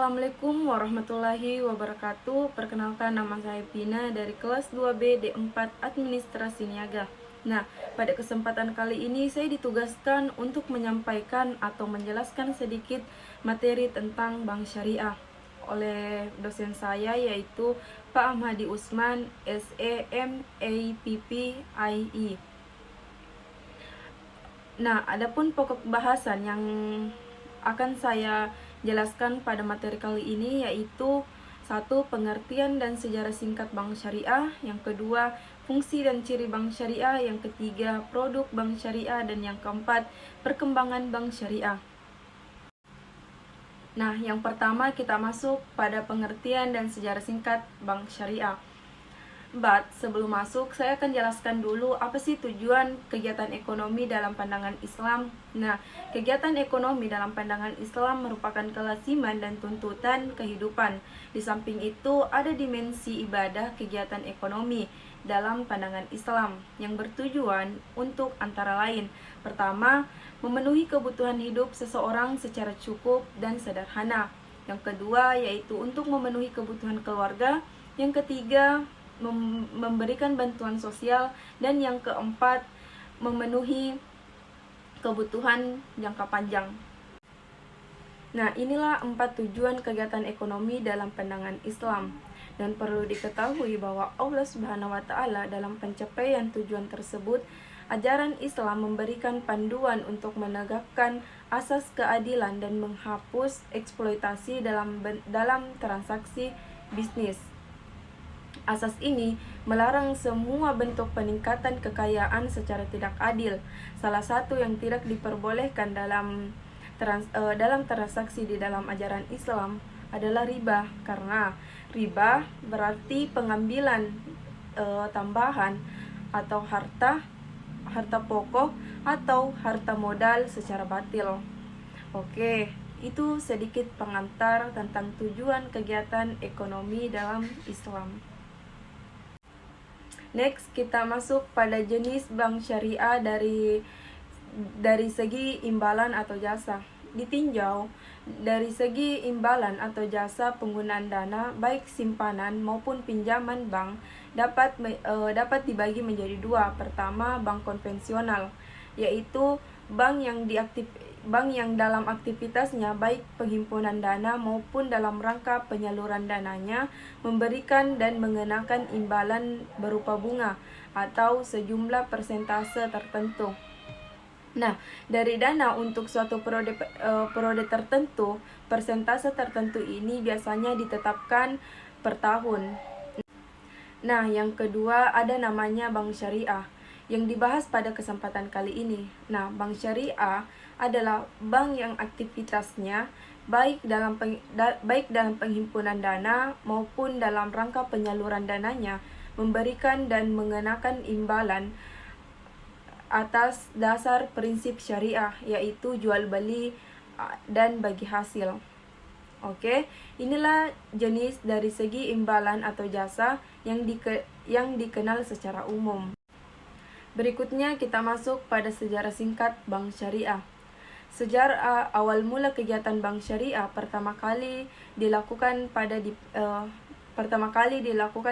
Assalamualaikum warahmatullahi wabarakatuh. Perkenalkan, nama saya Pina dari kelas 2B D4 Administrasi Niaga. Nah, pada kesempatan kali ini saya ditugaskan untuk menyampaikan atau menjelaskan sedikit materi tentang bank syariah oleh dosen saya, yaitu Pak Ahmadi Usman, SEMAPPIE. Nah, adapun pokok bahasan yang akan saya jelaskan pada materi kali ini yaitu: 1. Pengertian dan sejarah singkat bank syariah. Yang kedua, fungsi dan ciri bank syariah. Yang ketiga, produk bank syariah. Dan yang keempat, perkembangan bank syariah. Nah, yang pertama kita masuk pada pengertian dan sejarah singkat bank syariah. But sebelum masuk, saya akan jelaskan dulu apa sih tujuan kegiatan ekonomi dalam pandangan Islam. Nah, kegiatan ekonomi dalam pandangan Islam merupakan kelaziman dan tuntutan kehidupan. Di samping itu, ada dimensi ibadah kegiatan ekonomi dalam pandangan Islam yang bertujuan untuk antara lain: pertama, memenuhi kebutuhan hidup seseorang secara cukup dan sederhana. Yang kedua, yaitu untuk memenuhi kebutuhan keluarga. Yang ketiga, memberikan bantuan sosial. Dan yang keempat, memenuhi kebutuhan jangka panjang. Nah, inilah 4 tujuan kegiatan ekonomi dalam pandangan Islam. Dan perlu diketahui bahwa Allah Subhanahu wa Ta'ala dalam pencapaian tujuan tersebut, ajaran Islam memberikan panduan untuk menegakkan asas keadilan dan menghapus eksploitasi dalam transaksi bisnis. Asas ini melarang semua bentuk peningkatan kekayaan secara tidak adil. Salah satu yang tidak diperbolehkan dalam transaksi di dalam ajaran Islam adalah riba, karena riba berarti pengambilan tambahan atau harta pokok atau harta modal secara batil. Oke, itu sedikit pengantar tentang tujuan kegiatan ekonomi dalam Islam. Next, kita masuk pada jenis bank syariah dari segi imbalan atau jasa. Ditinjau dari segi imbalan atau jasa, penggunaan dana baik simpanan maupun pinjaman bank dapat dibagi menjadi 2. Pertama, bank konvensional, yaitu bank yang dalam aktivitasnya baik penghimpunan dana maupun dalam rangka penyaluran dananya memberikan dan mengenakan imbalan berupa bunga atau sejumlah persentase tertentu. Nah, dari dana untuk suatu periode tertentu, persentase tertentu ini biasanya ditetapkan per tahun. Nah, yang kedua ada namanya bank syariah yang dibahas pada kesempatan kali ini. Nah, bank syariah adalah bank yang aktivitasnya baik dalam penghimpunan dana maupun dalam rangka penyaluran dananya memberikan dan mengenakan imbalan atas dasar prinsip syariah, yaitu jual beli dan bagi hasil. Oke, inilah jenis dari segi imbalan atau jasa yang dikenal secara umum. Berikutnya kita masuk pada sejarah singkat bank syariah. Sejarah awal mula kegiatan bank syariah pertama kali dilakukan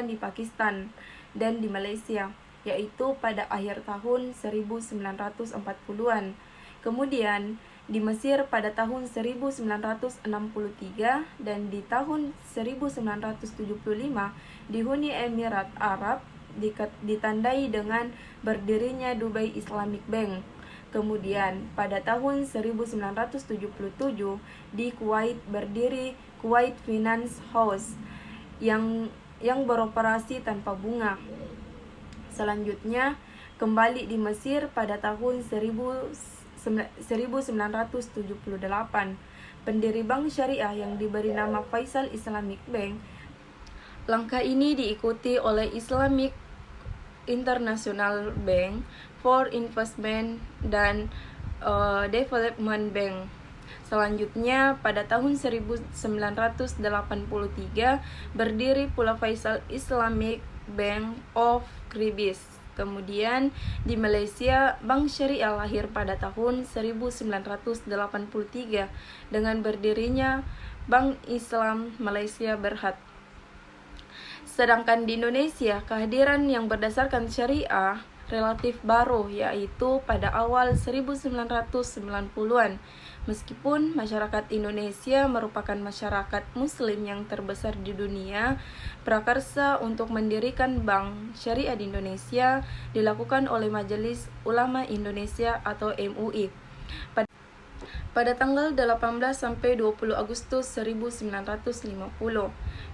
di Pakistan dan di Malaysia, yaitu pada akhir tahun 1940-an. Kemudian di Mesir pada tahun 1963 dan di tahun 1975 di Uni Emirat Arab ditandai dengan berdirinya Dubai Islamic Bank. Kemudian pada tahun 1977 di Kuwait berdiri Kuwait Finance House yang beroperasi tanpa bunga. Selanjutnya kembali di Mesir pada tahun 1978. Pendiri bank syariah yang diberi nama Faisal Islamic Bank. Langkah ini diikuti oleh Islamic International Bank for Investment dan Development Bank. Selanjutnya pada tahun 1983 berdiri pula Faisal Islamic Bank of Kribis. Kemudian di Malaysia, bank syariah lahir pada tahun 1983 dengan berdirinya Bank Islam Malaysia Berhad. Sedangkan di Indonesia, kehadiran yang berdasarkan syariah relatif baru, yaitu pada awal 1990-an. Meskipun masyarakat Indonesia merupakan masyarakat muslim yang terbesar di dunia, prakarsa untuk mendirikan Bank Syariah di Indonesia dilakukan oleh Majelis Ulama Indonesia atau MUI pada tanggal 18 sampai 20 Agustus 1950.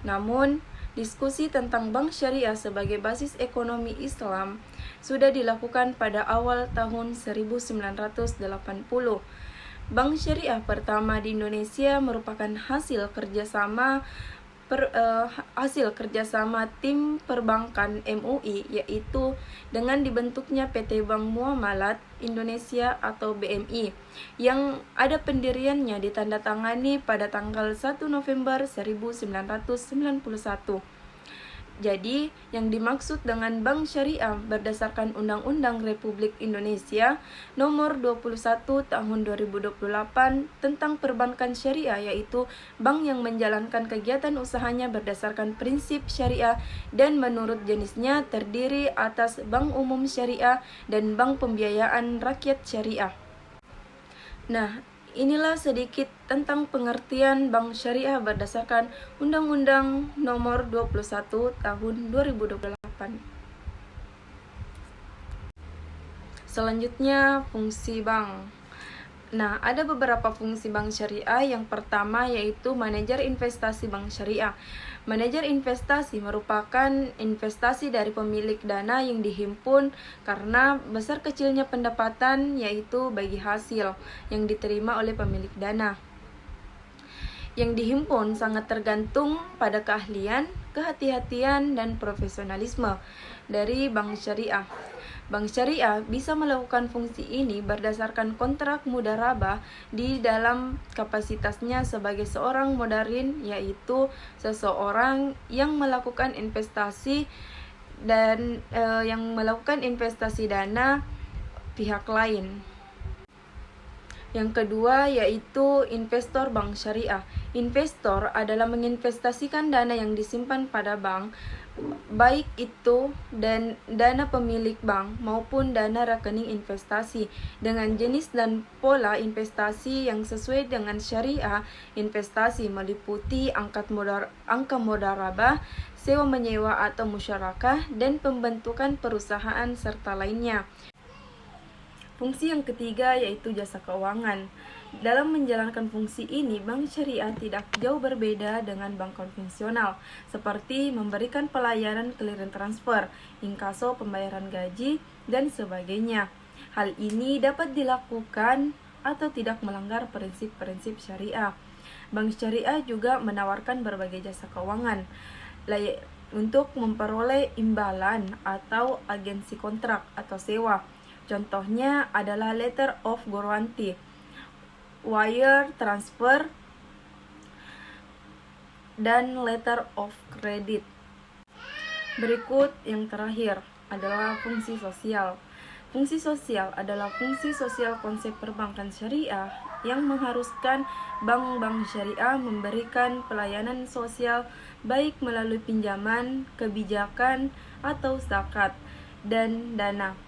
Namun, diskusi tentang bank syariah sebagai basis ekonomi Islam sudah dilakukan pada awal tahun 1980. Bank syariah pertama di Indonesia merupakan hasil kerjasama tim perbankan MUI, yaitu dengan dibentuknya PT Bank Muamalat Indonesia atau BMI, yang ada pendiriannya ditandatangani pada tanggal 1 November 1991. Jadi, yang dimaksud dengan Bank Syariah berdasarkan Undang-Undang Republik Indonesia Nomor 21 Tahun 2028 tentang Perbankan Syariah, yaitu bank yang menjalankan kegiatan usahanya berdasarkan prinsip syariah dan menurut jenisnya terdiri atas Bank Umum Syariah dan Bank Pembiayaan Rakyat Syariah. Nah, inilah sedikit tentang pengertian bank syariah berdasarkan Undang-Undang Nomor 21 Tahun 2028. Selanjutnya, fungsi bank. Nah, ada beberapa fungsi bank syariah. Yang pertama yaitu manajer investasi bank syariah. Manajer investasi merupakan investasi dari pemilik dana yang dihimpun karena besar kecilnya pendapatan, yaitu bagi hasil yang diterima oleh pemilik dana. Yang dihimpun sangat tergantung pada keahlian, kehati-hatian, dan profesionalisme dari bank syariah. Bank syariah bisa melakukan fungsi ini berdasarkan kontrak mudharabah di dalam kapasitasnya sebagai seorang mudarin, yaitu seseorang yang melakukan investasi dan yang melakukan investasi dana pihak lain. Yang kedua yaitu investor bank syariah. Investor adalah menginvestasikan dana yang disimpan pada bank, baik itu dan dana pemilik bank maupun dana rekening investasi dengan jenis dan pola investasi yang sesuai dengan syariah. Investasi meliputi angka mudharabah, sewa menyewa atau musyarakah, dan pembentukan perusahaan serta lainnya. Fungsi yang ketiga yaitu jasa keuangan. Dalam menjalankan fungsi ini, bank syariah tidak jauh berbeda dengan bank konvensional, seperti memberikan pelayanan clearing transfer, inkaso pembayaran gaji, dan sebagainya. Hal ini dapat dilakukan atau tidak melanggar prinsip-prinsip syariah. Bank syariah juga menawarkan berbagai jasa keuangan untuk memperoleh imbalan atau agensi kontrak atau sewa. Contohnya adalah letter of guarantee, wire transfer, dan letter of credit. Berikut yang terakhir adalah fungsi sosial. Fungsi sosial adalah fungsi sosial konsep perbankan syariah yang mengharuskan bank-bank syariah memberikan pelayanan sosial baik melalui pinjaman, kebijakan, atau zakat, dan dana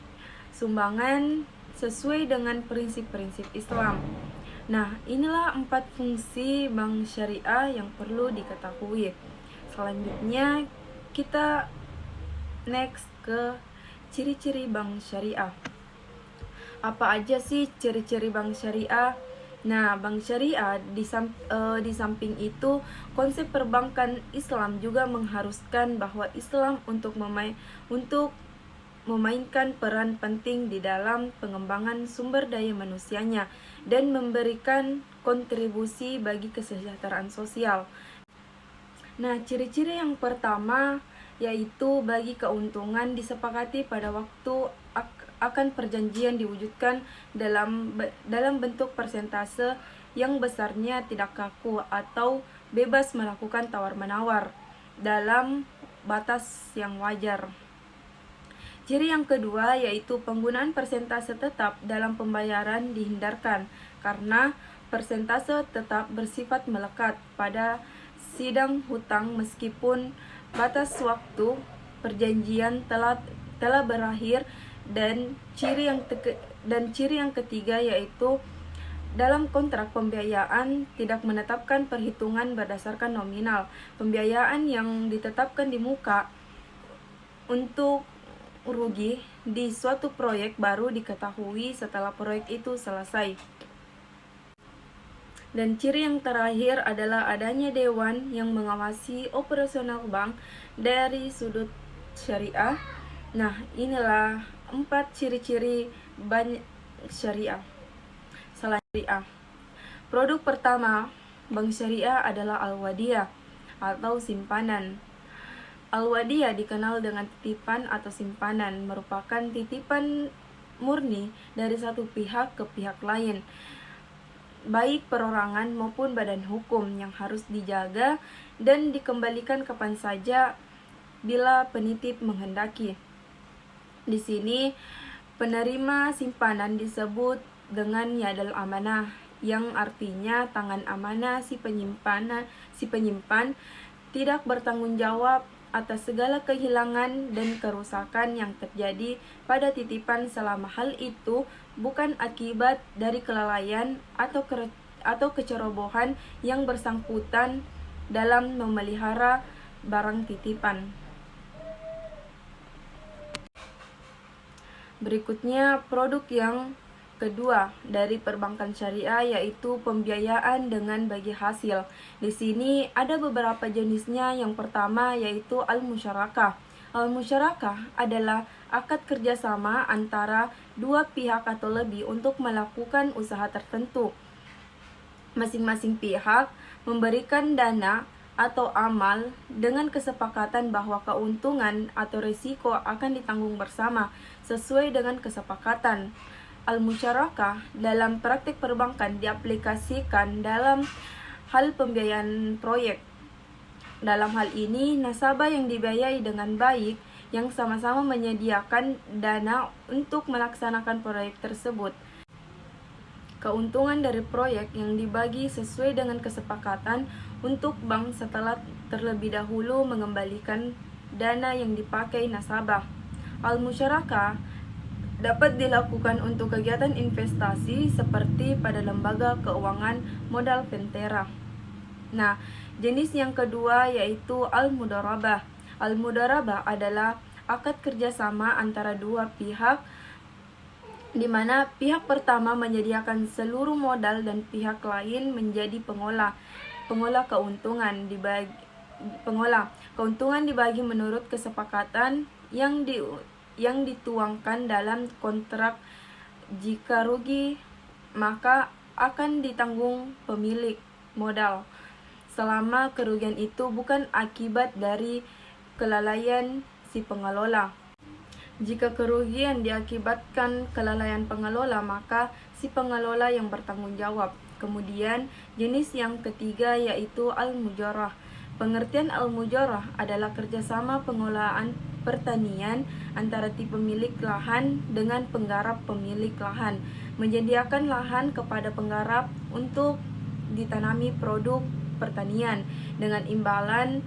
sumbangan sesuai dengan prinsip-prinsip Islam. Nah, inilah 4 fungsi bank syariah yang perlu diketahui. Selanjutnya, kita next ke ciri-ciri bank syariah. Apa aja sih ciri-ciri bank syariah? Nah, bank syariah di samping itu, konsep perbankan Islam juga mengharuskan bahwa Islam untuk memainkan peran penting di dalam pengembangan sumber daya manusianya dan memberikan kontribusi bagi kesejahteraan sosial. Nah, ciri-ciri yang pertama yaitu bagi keuntungan disepakati pada waktu akan perjanjian diwujudkan dalam bentuk persentase yang besarnya tidak kaku atau bebas melakukan tawar-menawar dalam batas yang wajar. Ciri yang kedua yaitu penggunaan persentase tetap dalam pembayaran dihindarkan karena persentase tetap bersifat melekat pada sidang hutang meskipun batas waktu perjanjian telah berakhir, dan ciri yang ketiga yaitu dalam kontrak pembiayaan tidak menetapkan perhitungan berdasarkan nominal. Pembiayaan yang ditetapkan di muka untuk rugi di suatu proyek baru diketahui setelah proyek itu selesai. Dan ciri yang terakhir adalah adanya dewan yang mengawasi operasional bank dari sudut syariah. Nah, inilah 4 ciri-ciri bank syariah. Syariah. Produk pertama bank syariah adalah al-wadiyah atau simpanan. Al-wadiyah dikenal dengan titipan atau simpanan, merupakan titipan murni dari satu pihak ke pihak lain, baik perorangan maupun badan hukum, yang harus dijaga dan dikembalikan kapan saja bila penitip menghendaki. Di sini penerima simpanan disebut dengan yadal amanah, yang artinya tangan amanah si penyimpan tidak bertanggung jawab atas segala kehilangan dan kerusakan yang terjadi pada titipan selama hal itu bukan akibat dari kelalaian atau kecerobohan yang bersangkutan dalam memelihara barang titipan. Berikutnya, produk yang kedua dari perbankan syariah yaitu pembiayaan dengan bagi hasil. Di sini ada beberapa jenisnya. Yang pertama yaitu al-musyarakah. Al-musyarakah adalah akad kerjasama antara dua pihak atau lebih untuk melakukan usaha tertentu. Masing-masing pihak memberikan dana atau amal dengan kesepakatan bahwa keuntungan atau risiko akan ditanggung bersama sesuai dengan kesepakatan. Al-musyarakah dalam praktik perbankan diaplikasikan dalam hal pembiayaan proyek. Dalam hal ini, nasabah yang dibiayai dengan baik yang sama-sama menyediakan dana untuk melaksanakan proyek tersebut. Keuntungan dari proyek yang dibagi sesuai dengan kesepakatan untuk bank setelah terlebih dahulu mengembalikan dana yang dipakai nasabah. Al-musyarakah dapat dilakukan untuk kegiatan investasi seperti pada lembaga keuangan modal Ventera. Nah, jenis yang kedua yaitu al-mudharabah. Al-mudharabah adalah akad kerjasama antara dua pihak di mana pihak pertama menyediakan seluruh modal dan pihak lain menjadi pengolah keuntungan. Keuntungan dibagi menurut kesepakatan yang dituangkan dalam kontrak. Jika rugi, maka akan ditanggung pemilik modal selama kerugian itu bukan akibat dari kelalaian si pengelola. Jika kerugian diakibatkan kelalaian pengelola, maka si pengelola yang bertanggung jawab. Kemudian jenis yang ketiga yaitu al-mujarah. Pengertian al-mujarah adalah kerjasama pengelolaan pertanian antara si pemilik lahan dengan penggarap pemilik lahan, menyediakan lahan kepada penggarap untuk ditanami produk pertanian dengan imbalan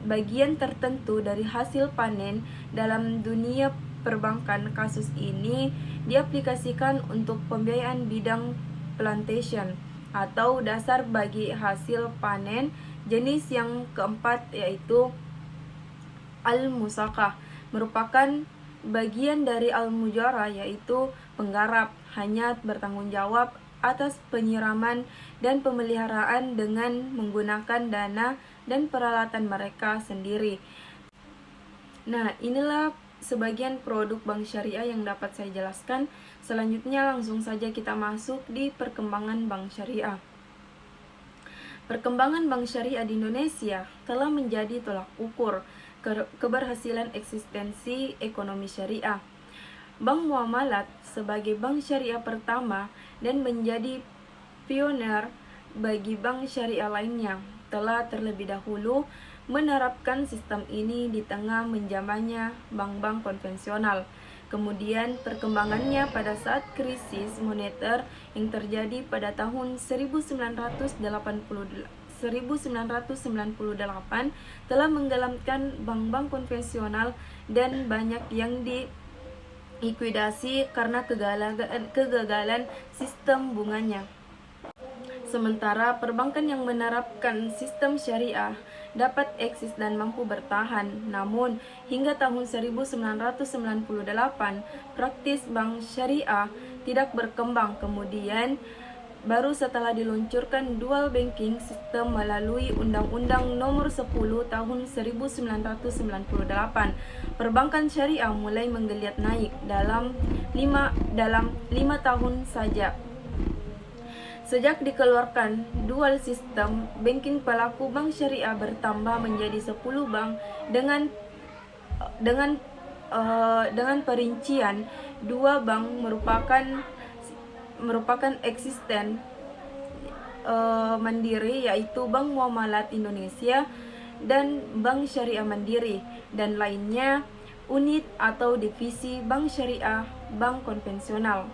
bagian tertentu dari hasil panen. Dalam dunia perbankan, kasus ini diaplikasikan untuk pembiayaan bidang plantation atau dasar bagi hasil panen. Jenis yang keempat yaitu al-musaqah, merupakan bagian dari al-mujarah, yaitu penggarap hanya bertanggung jawab atas penyiraman dan pemeliharaan dengan menggunakan dana dan peralatan mereka sendiri. Nah, inilah sebagian produk bank syariah yang dapat saya jelaskan. Selanjutnya langsung saja kita masuk di perkembangan bank syariah. Perkembangan bank syariah di Indonesia telah menjadi tolak ukur keberhasilan eksistensi ekonomi syariah. Bank Muamalat sebagai bank syariah pertama dan menjadi pioner bagi bank syariah lainnya telah terlebih dahulu menerapkan sistem ini di tengah menjamannya bank-bank konvensional. Kemudian perkembangannya pada saat krisis moneter yang terjadi pada tahun 1998 telah menggelamkan bank-bank konvensional dan banyak yang likuidasi karena kegagalan sistem bunganya. Sementara perbankan yang menerapkan sistem syariah dapat eksis dan mampu bertahan. Namun, hingga tahun 1998, praktis bank syariah tidak berkembang. Kemudian, baru setelah diluncurkan dual banking system melalui Undang-Undang Nomor 10 Tahun 1998, perbankan syariah mulai menggeliat naik dalam 5 tahun saja. Sejak dikeluarkan dual sistem banking, pelaku bank syariah bertambah menjadi 10 bank dengan perincian 2 bank merupakan eksisten mandiri, yaitu Bank Muamalat Indonesia dan Bank Syariah Mandiri, dan lainnya unit atau divisi bank syariah bank konvensional.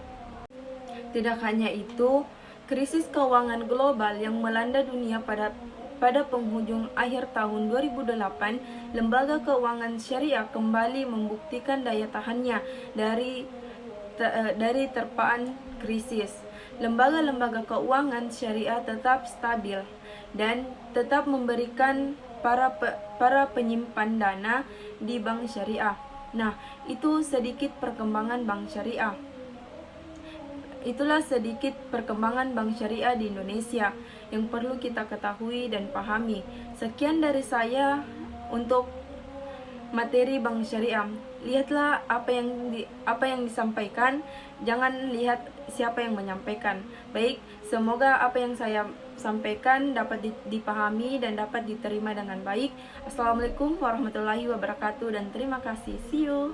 Tidak hanya itu, krisis keuangan global yang melanda dunia pada penghujung akhir tahun 2008, lembaga keuangan syariah kembali membuktikan daya tahannya dari terpaan krisis. Lembaga-lembaga keuangan syariah tetap stabil dan tetap memberikan para penyimpan dana di bank syariah. Nah, itu sedikit perkembangan bank syariah. Itulah sedikit perkembangan bank syariah di Indonesia yang perlu kita ketahui dan pahami. Sekian dari saya untuk materi bank syariah. Lihatlah apa yang disampaikan, jangan lihat siapa yang menyampaikan. Baik, semoga apa yang saya sampaikan dapat dipahami dan dapat diterima dengan baik. Assalamualaikum warahmatullahi wabarakatuh dan terima kasih. See you.